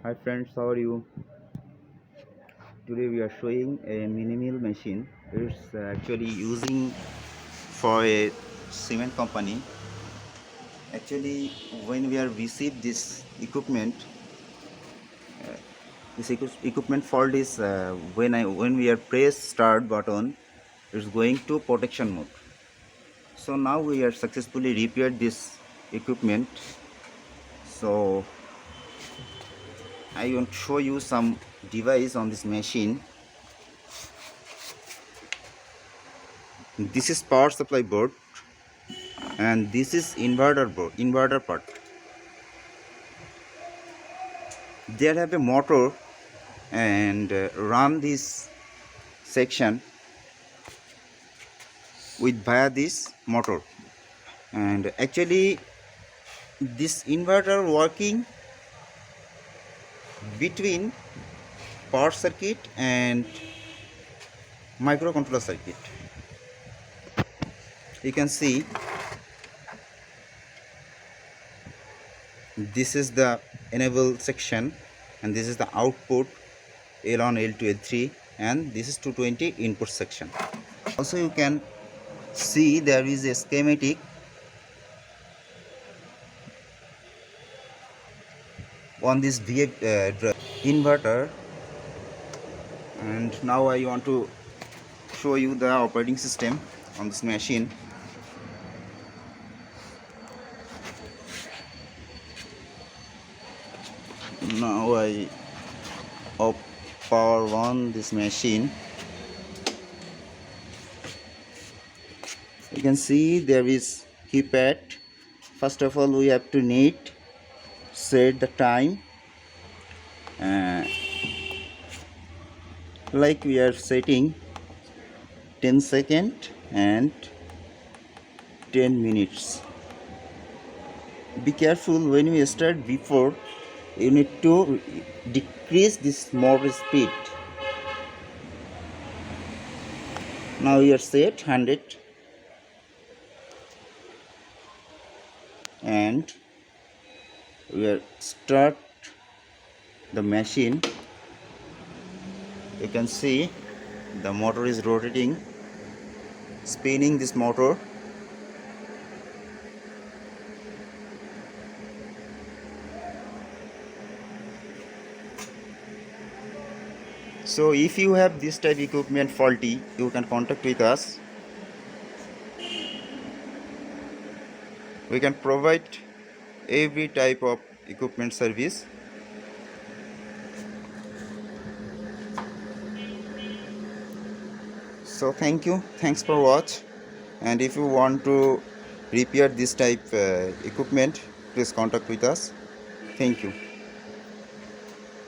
Hi friends, how are you? Today we are showing a Minimill machine. It's actually using for a cement company. Actually, when we are received this equipment, equipment fault is when we are press start button, it's going to protection mode. So now we are successfully repaired this equipment. So I want to show you some device on this machine. This is power supply board and this is inverter part. There have a motor and run this section with via this motor, and actually this inverter working between power circuit and microcontroller circuit. You can see this is the enable section and this is the output L1, L2, L3, and this is 220 input section. Also you can see there is a schematic on this inverter, and now I want to show you the operating system on this machine. Now I power on this machine. You can see there is keypad. First of all we have to set the time, like we are setting 10 seconds and 10 minutes. Be careful when we start, before you need to decrease this motor speed. Now we are set 100 and we are start the machine. You can see the motor is rotating, spinning this motor. So if you have this type equipment faulty, you can contact with us. We can provide every type of equipment service. So thanks for watch, and if you want to repair this type equipment, please contact with us. Thank you.